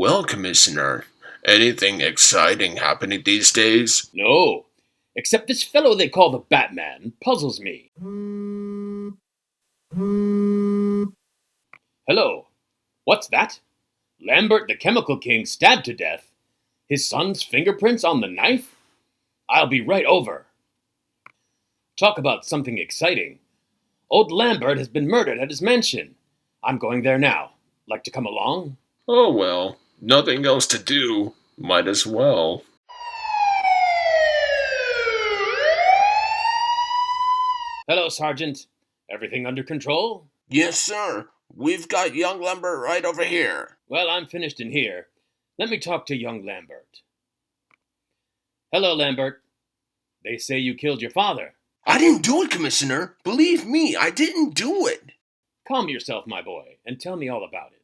Well, Commissioner, anything exciting happening these days? No, except this fellow they call the Batman puzzles me. Hello, what's that? Lambert the Chemical King stabbed to death? His son's fingerprints on the knife? I'll be right over. Talk about something exciting. Old Lambert has been murdered at his mansion. I'm going there now. Like to come along? Oh well, nothing else to do. Might as well. Hello, Sergeant. Everything under control? Yes, sir. We've got young Lambert right over here. Well, I'm finished in here. Let me talk to young Lambert. Hello, Lambert. They say you killed your father. I didn't do it, Commissioner. Believe me, I didn't do it. Calm yourself, my boy, and tell me all about it.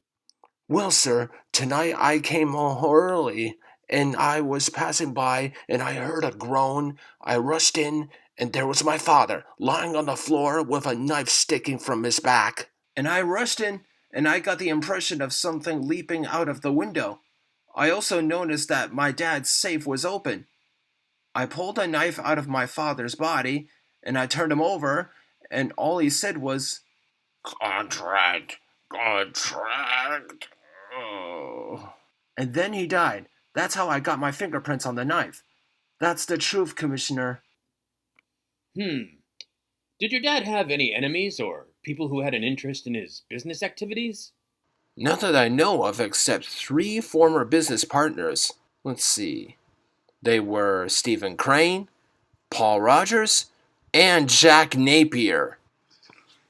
Well, sir, tonight I came home early, and I was passing by, and I heard a groan. I rushed in, and there was my father, lying on the floor with a knife sticking from his back. And I rushed in, and I got the impression of something leaping out of the window. I also noticed that my dad's safe was open. I pulled a knife out of my father's body, and I turned him over, and all he said was, Contract. Oh. And then he died. That's how I got my fingerprints on the knife. That's the truth, Commissioner. Did your dad have any enemies or people who had an interest in his business activities? Not that I know of, except 3 former business partners. Let's see. They were Stephen Crane, Paul Rogers, and Jack Napier.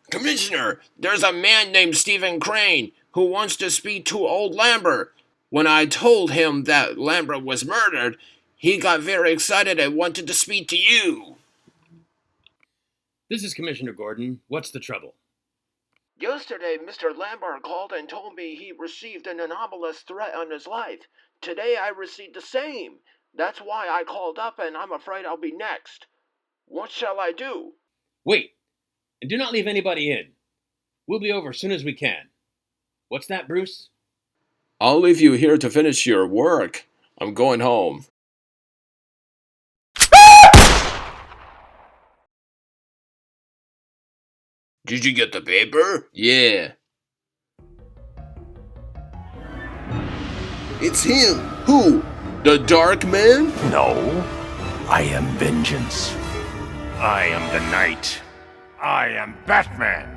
Commissioner, there's a man named Stephen Crane who wants to speak to old Lambert. When I told him that Lambert was murdered, he got very excited and wanted to speak to you. This is Commissioner Gordon. What's the trouble? Yesterday, Mr. Lambert called and told me he received an anomalous threat on his life. Today I received the same. That's why I called up, and I'm afraid I'll be next. What shall I do? Wait, and do not leave anybody in. We'll be over as soon as we can. What's that, Bruce? I'll leave you here to finish your work. I'm going home. Did you get the paper? Yeah. It's him. Who? The Dark Man? No, I am vengeance. I am the Knight. I am Batman.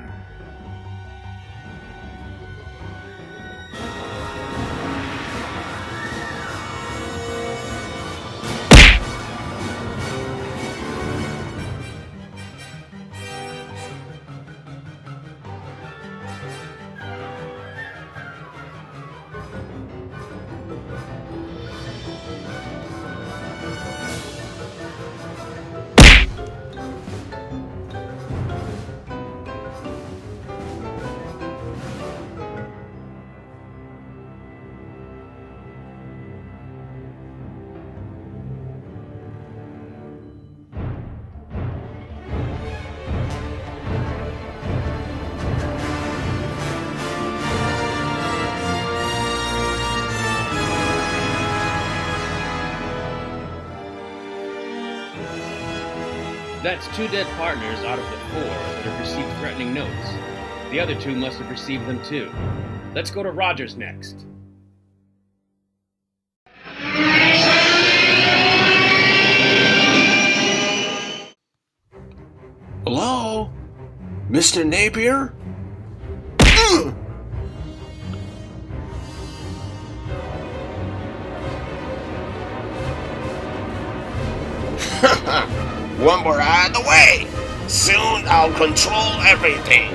That's 2 dead partners out of the 4 that have received threatening notes. The other 2 must have received them too. Let's go to Rogers next. Hello? Mr. Napier? One more out of the way! Soon I'll control everything!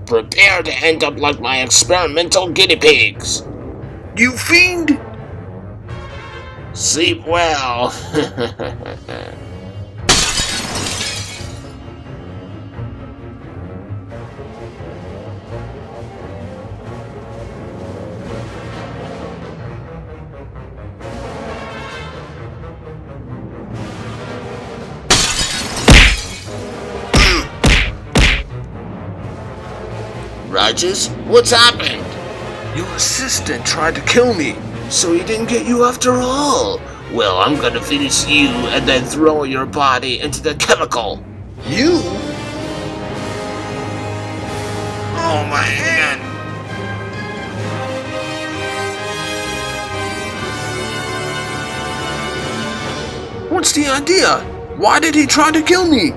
Prepare to end up like my experimental guinea pigs! You fiend! Sleep well! Rogers? What's happened? Your assistant tried to kill me, so he didn't get you after all. Well, I'm gonna finish you and then throw your body into the chemical. You? Oh my hand! What's the idea? Why did he try to kill me?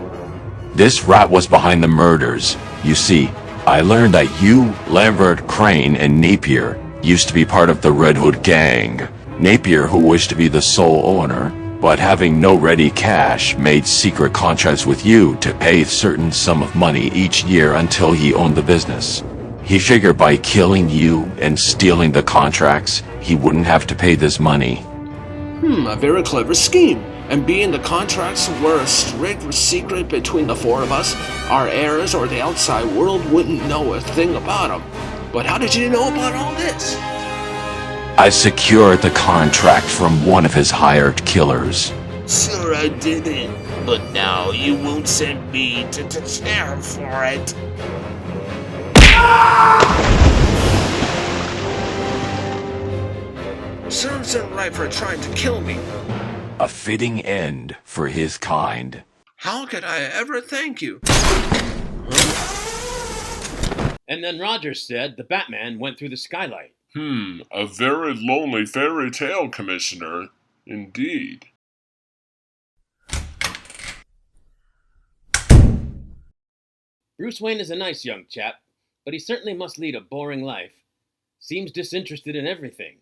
This rat was behind the murders. You see, I learned that you, Lambert, Crane, and Napier used to be part of the Red Hood gang. Napier, who wished to be the sole owner, but having no ready cash, made secret contracts with you to pay a certain sum of money each year until he owned the business. He figured by killing you and stealing the contracts, he wouldn't have to pay this money. A very clever scheme. And being the contracts were a strict secret between the four of us, our heirs or the outside world wouldn't know a thing about them. But how did you know about all this? I secured the contract from one of his hired killers. Sure I didn't, but now you won't send me to jail for it. Serves him right for trying to kill me. A fitting end for his kind. How could I ever thank you? And then Rogers said the Batman went through the skylight. A very lonely fairy tale, Commissioner. Indeed. Bruce Wayne is a nice young chap, but he certainly must lead a boring life. Seems disinterested in everything.